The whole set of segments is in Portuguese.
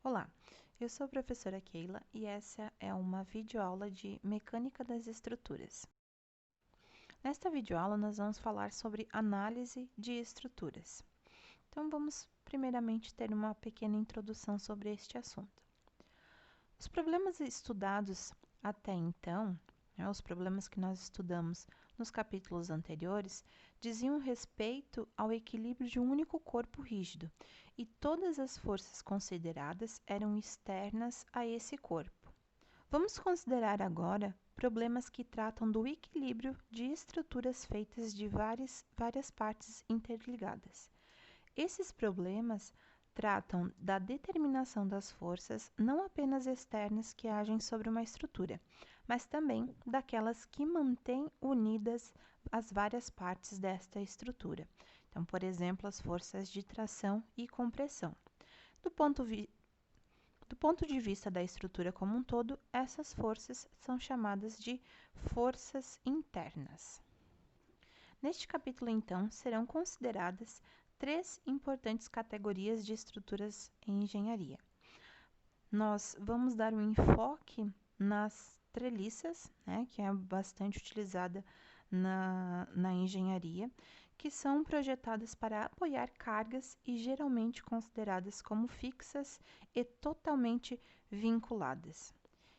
Olá, eu sou a professora Keila e essa é uma videoaula de Mecânica das Estruturas. Nesta videoaula, nós vamos falar sobre análise de estruturas. Então, vamos primeiramente ter uma pequena introdução sobre este assunto. Os problemas estudados até então, os problemas que nós estudamos nos capítulos anteriores, diziam respeito ao equilíbrio de um único corpo rígido, e todas as forças consideradas eram externas a esse corpo. Vamos considerar agora problemas que tratam do equilíbrio de estruturas feitas de várias partes interligadas. Esses problemas tratam da determinação das forças não apenas externas que agem sobre uma estrutura, mas também daquelas que mantêm unidas as várias partes desta estrutura. Então, por exemplo, as forças de tração e compressão. Do ponto de vista da estrutura como um todo, essas forças são chamadas de forças internas. Neste capítulo, então, serão consideradas três importantes categorias de estruturas em engenharia. Nós vamos dar um enfoque nas treliças, que é bastante utilizada na engenharia, que são projetadas para apoiar cargas e geralmente consideradas como fixas e totalmente vinculadas.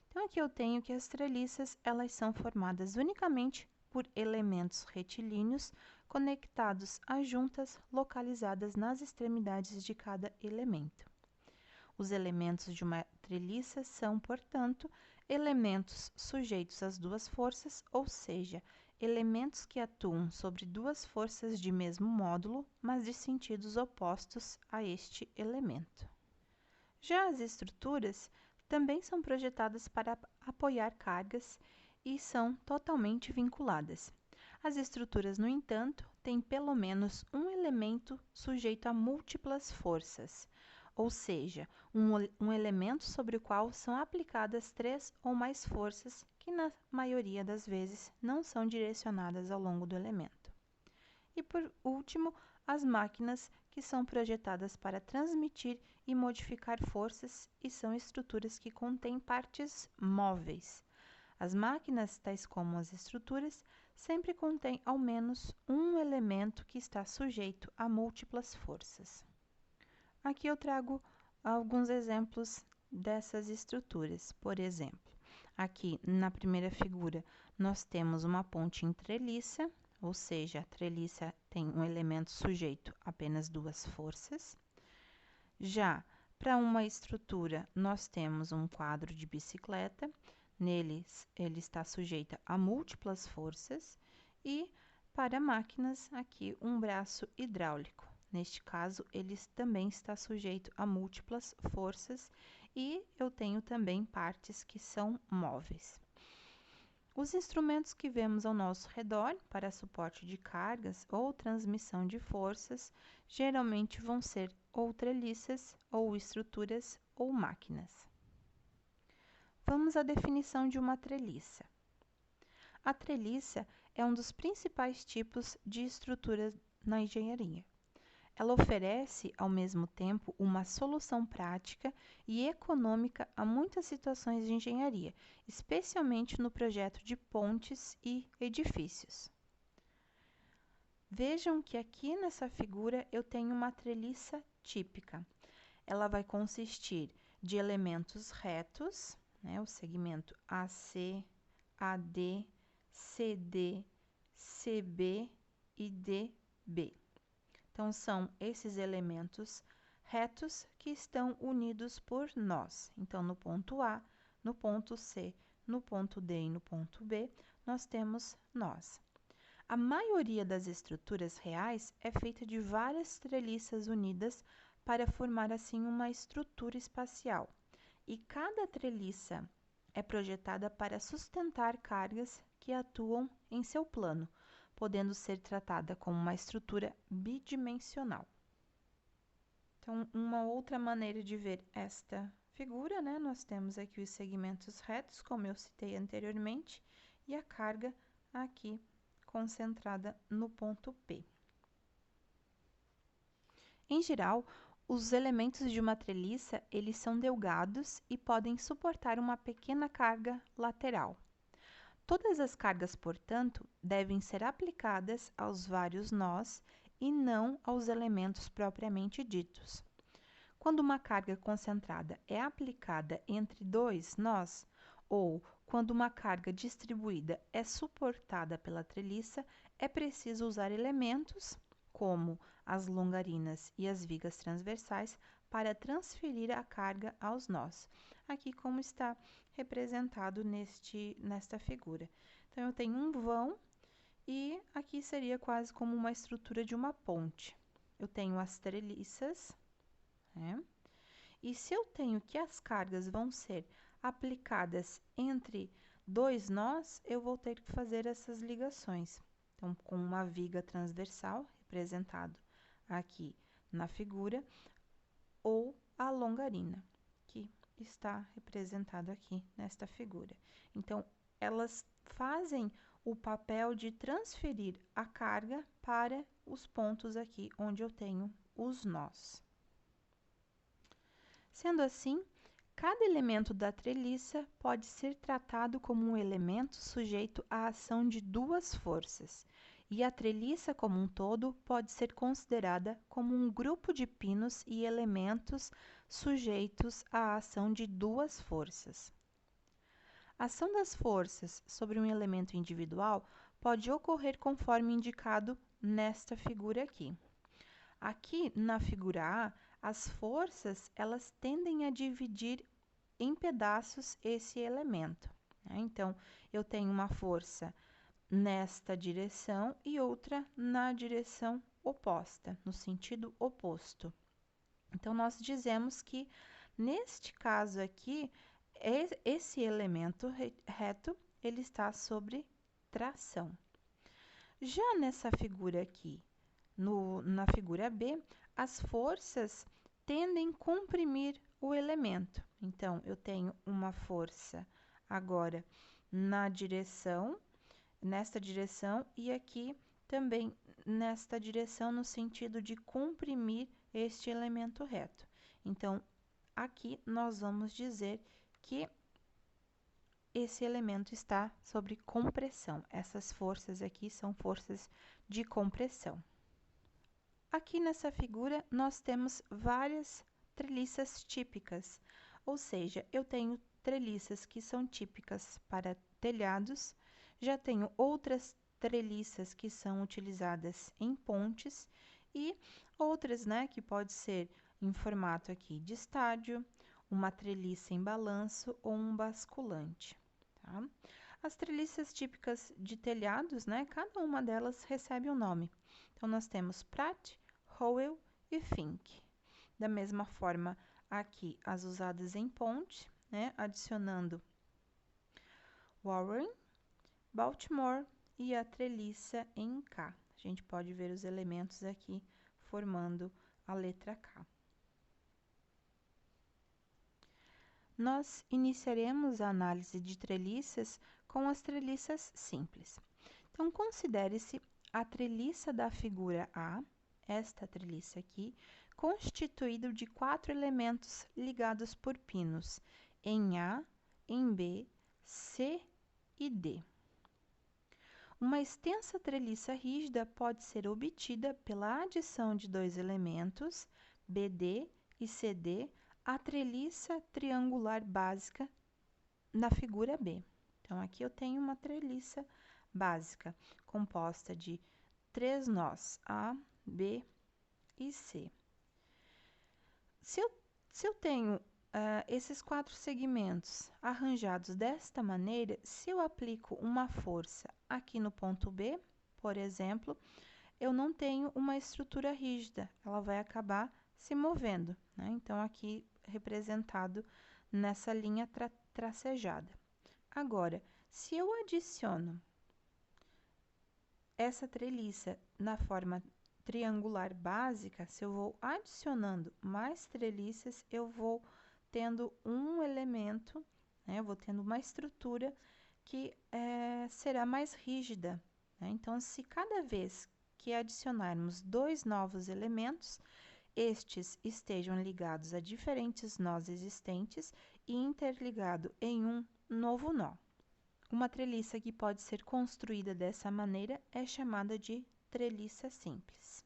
Então, aqui eu tenho que as treliças, elas são formadas unicamente por elementos retilíneos conectados a juntas localizadas nas extremidades de cada elemento. Os elementos de uma treliça são, portanto, elementos sujeitos às duas forças, ou seja, elementos que atuam sobre duas forças de mesmo módulo, mas de sentidos opostos a este elemento. Já as estruturas também são projetadas para apoiar cargas e são totalmente vinculadas. As estruturas, no entanto, têm pelo menos um elemento sujeito a múltiplas forças, ou seja, um elemento sobre o qual são aplicadas três ou mais forças que, na maioria das vezes, não são direcionadas ao longo do elemento. E, por último, as máquinas, que são projetadas para transmitir e modificar forças e são estruturas que contêm partes móveis. As máquinas, tais como as estruturas, sempre contêm ao menos um elemento que está sujeito a múltiplas forças. Aqui eu trago alguns exemplos dessas estruturas. Por exemplo, aqui na primeira figura nós temos uma ponte em treliça, ou seja, a treliça tem um elemento sujeito a apenas duas forças. Já para uma estrutura, nós temos um quadro de bicicleta, nele ele está sujeito a múltiplas forças, e para máquinas, aqui um braço hidráulico. Neste caso, ele também está sujeito a múltiplas forças e eu tenho também partes que são móveis. Os instrumentos que vemos ao nosso redor para suporte de cargas ou transmissão de forças geralmente vão ser ou treliças, ou estruturas, ou máquinas. Vamos à definição de uma treliça. A treliça é um dos principais tipos de estrutura na engenharia. Ela oferece, ao mesmo tempo, uma solução prática e econômica a muitas situações de engenharia, especialmente no projeto de pontes e edifícios. Vejam que aqui nessa figura eu tenho uma treliça típica. Ela vai consistir de elementos retos, o segmento AC, AD, CD, CB e DB. Então, são esses elementos retos que estão unidos por nós. Então, no ponto A, no ponto C, no ponto D e no ponto B, nós temos nós. A maioria das estruturas reais é feita de várias treliças unidas para formar, assim, uma estrutura espacial. E cada treliça é projetada para sustentar cargas que atuam em seu plano, podendo ser tratada como uma estrutura bidimensional. Então, uma outra maneira de ver esta figura, nós temos aqui os segmentos retos, como eu citei anteriormente, e a carga aqui concentrada no ponto P. Em geral, Os elementos de uma treliça, eles são delgados e podem suportar uma pequena carga lateral. Todas as cargas, portanto, devem ser aplicadas aos vários nós e não aos elementos propriamente ditos. Quando uma carga concentrada é aplicada entre dois nós, ou quando uma carga distribuída é suportada pela treliça, é preciso usar elementos, como as longarinas e as vigas transversais, para transferir a carga aos nós. Aqui como está representado nesta figura. Então, eu tenho um vão e aqui seria quase como uma estrutura de uma ponte. Eu tenho as treliças, né? E se eu tenho que as cargas vão ser aplicadas entre dois nós, eu vou ter que fazer essas ligações. Então, com uma viga transversal, representado aqui na figura, ou a longarina, que está representado aqui nesta figura. Então, elas fazem o papel de transferir a carga para os pontos aqui onde eu tenho os nós. Sendo assim, cada elemento da treliça pode ser tratado como um elemento sujeito à ação de duas forças, e a treliça como um todo pode ser considerada como um grupo de pinos e elementos sujeitos à ação de duas forças. A ação das forças sobre um elemento individual pode ocorrer conforme indicado nesta figura aqui. Aqui na figura A, as forças elas tendem a dividir em pedaços esse elemento, né? Então, eu tenho uma força nesta direção e outra na direção oposta, no sentido oposto. Então, nós dizemos que, neste caso aqui, esse elemento reto, ele está sobre tração. Já nessa figura aqui, na figura B, as forças tendem a comprimir o elemento. Então, eu tenho uma força agora nesta direção, e aqui também nesta direção, no sentido de comprimir este elemento reto. Então, aqui nós vamos dizer que esse elemento está sobre compressão. Essas forças aqui são forças de compressão. Aqui nessa figura, nós temos várias treliças típicas, ou seja, eu tenho treliças que são típicas para telhados, já tenho outras treliças que são utilizadas em pontes e outras, né, que pode ser em formato aqui de estádio, uma treliça em balanço ou um basculante, tá? As treliças típicas de telhados, né, cada uma delas recebe um nome. Então, nós temos Pratt, Howell e Fink. Da mesma forma, aqui as usadas em ponte, né, adicionando Warren, Baltimore e a treliça em K. A gente pode ver os elementos aqui formando a letra K. Nós iniciaremos a análise de treliças com as treliças simples. Então, considere-se a treliça da figura A, esta treliça aqui, constituído de 4 elementos ligados por pinos, em A, em B, C e D. Uma extensa treliça rígida pode ser obtida pela adição de 2 elementos, BD e CD, à treliça triangular básica na figura B. Então, aqui eu tenho uma treliça básica composta de 3 nós, A, B e C. Se eu tenho esses 4 segmentos arranjados desta maneira, se eu aplico uma força aqui no ponto B, por exemplo, eu não tenho uma estrutura rígida, ela vai acabar se movendo, né? Então, aqui representado nessa linha tracejada. Agora, se eu adiciono essa treliça na forma triangular básica, se eu vou adicionando mais treliças, eu vou tendo um elemento, né? Eu vou tendo uma estrutura que será mais rígida, né? Então, se cada vez que adicionarmos 2 novos elementos, estes estejam ligados a diferentes nós existentes e interligado em um novo nó. Uma treliça que pode ser construída dessa maneira é chamada de treliça simples.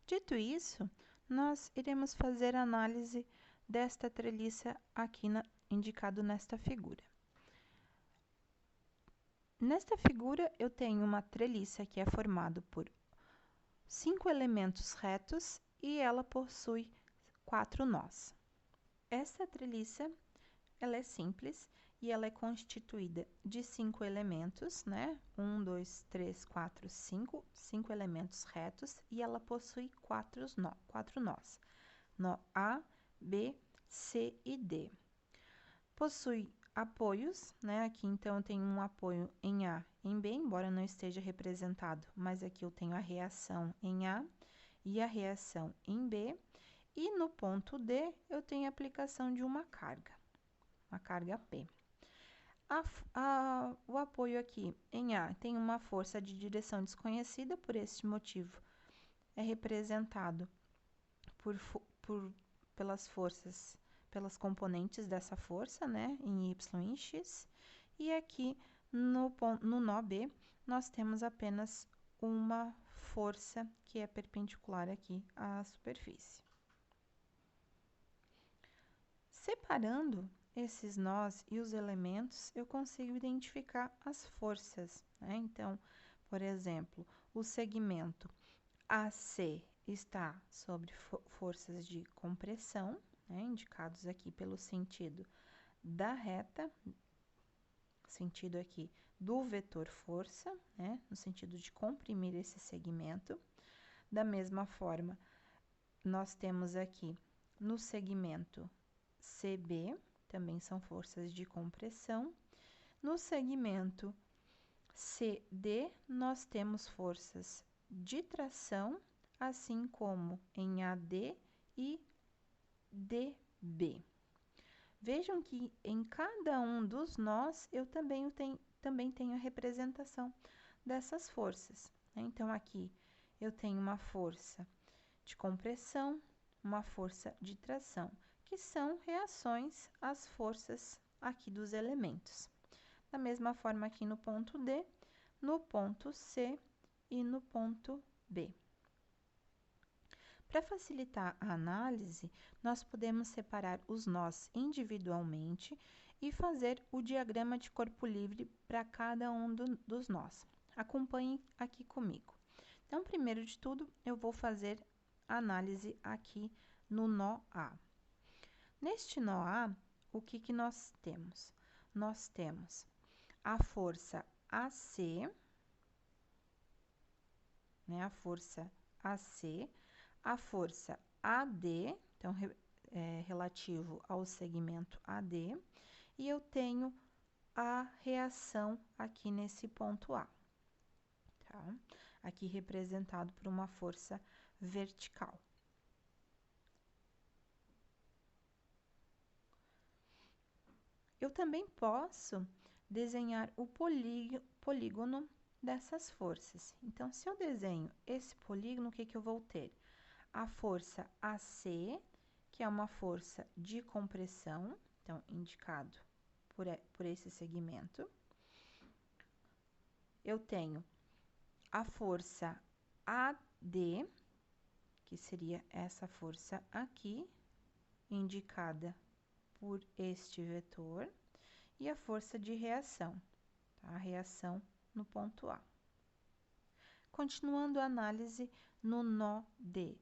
Dito isso, nós iremos fazer a análise desta treliça aqui indicado nesta figura. Nesta figura, eu tenho uma treliça que é formada por 5 elementos retos e ela possui 4 nós. Esta treliça, ela é simples e ela é constituída de 5 elementos, né? 1, 2, 3, 4, 5 elementos retos e ela possui 4 nós. Nó A, B, C e D. Possui apoios, né? Aqui, então, eu tenho um apoio em A, em B, embora não esteja representado, mas aqui eu tenho a reação em A e a reação em B. E no ponto D, eu tenho a aplicação de uma carga P. O apoio aqui em A tem uma força de direção desconhecida, por este motivo, é representado pelas forças, pelas componentes dessa força, né, em Y e em X. E aqui no nó B, nós temos apenas uma força que é perpendicular aqui à superfície. Separando esses nós e os elementos, eu consigo identificar as forças, né? Então, por exemplo, o segmento AC está sobre forças de compressão, né? Indicados aqui pelo sentido da reta, sentido aqui do vetor força, né? No sentido de comprimir esse segmento. Da mesma forma, nós temos aqui no segmento CB, também são forças de compressão. No segmento CD, nós temos forças de tração, assim como em AD e DB. Vejam que em cada um dos nós, eu também tenho a representação dessas forças, né? Então, aqui eu tenho uma força de compressão, uma força de tração, que são reações às forças aqui dos elementos. Da mesma forma aqui no ponto D, no ponto C e no ponto B. Para facilitar a análise, nós podemos separar os nós individualmente e fazer o diagrama de corpo livre para cada um dos nós. Acompanhe aqui comigo. Então, primeiro de tudo, eu vou fazer a análise aqui no nó A. Neste nó A, o que nós temos? Nós temos a força AC, né? A força AC, a força AD, então, relativo ao segmento AD, e eu tenho a reação aqui nesse ponto A, tá? Aqui representado por uma força vertical. Eu também posso desenhar o polígono dessas forças. Então, se eu desenho esse polígono, o que eu vou ter? A força AC, que é uma força de compressão, então, indicado por esse segmento. Eu tenho a força AD, que seria essa força aqui, indicada por este vetor, e a força de reação, tá? A reação no ponto A. Continuando a análise no nó D.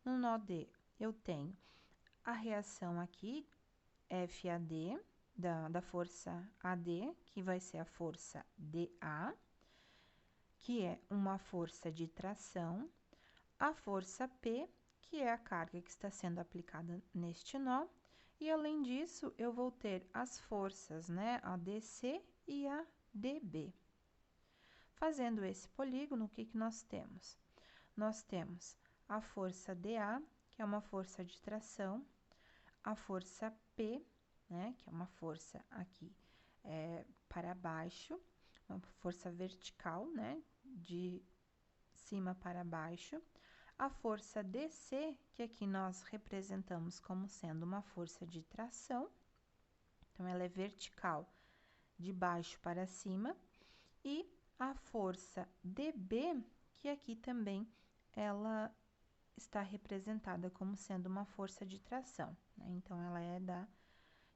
No nó D, eu tenho a reação aqui, FAD, da força AD, que vai ser a força DA, que é uma força de tração, a força P, que é a carga que está sendo aplicada neste nó, e além disso, eu vou ter as forças, né, a DC e a DB. Fazendo esse polígono, o que nós temos? Nós temos a força DA, que é uma força de tração, a força P, né, que é uma força aqui para baixo, uma força vertical, né, de cima para baixo, A força DC, que aqui nós representamos como sendo uma força de tração, então ela é vertical de baixo para cima, e a força DB, que aqui também ela está representada como sendo uma força de tração, né? Então, ela é da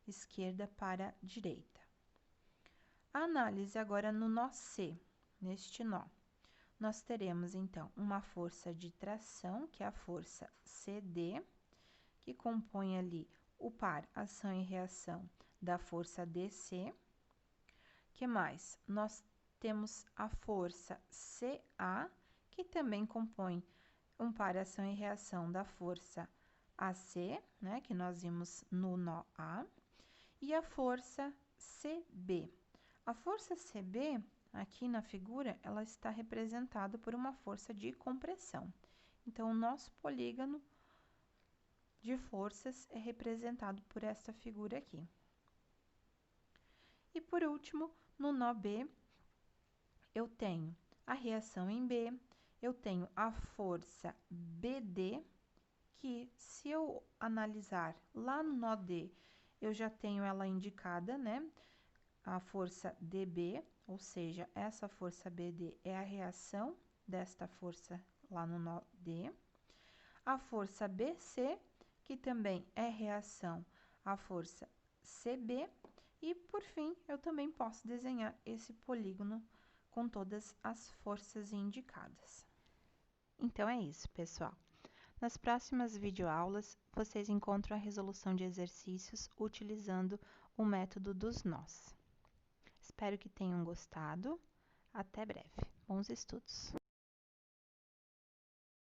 esquerda para a direita. A análise agora no nó C, neste nó. Nós teremos, então, uma força de tração, que é a força CD, que compõe ali o par ação e reação da força DC. Que mais? Nós temos a força CA, que também compõe um par ação e reação da força AC, né, que nós vimos no nó A, e a força CB. A força CB, aqui na figura, ela está representada por uma força de compressão. Então, o nosso polígono de forças é representado por esta figura aqui. E, por último, no nó B, eu tenho a reação em B, eu tenho a força BD, que se eu analisar lá no nó D, eu já tenho ela indicada, né? A força DB, ou seja, essa força BD é a reação desta força lá no nó D. A força BC, que também é reação à força CB. E, por fim, eu também posso desenhar esse polígono com todas as forças indicadas. Então, é isso, pessoal. Nas próximas videoaulas, vocês encontram a resolução de exercícios utilizando o método dos nós. Espero que tenham gostado. Até breve. Bons estudos!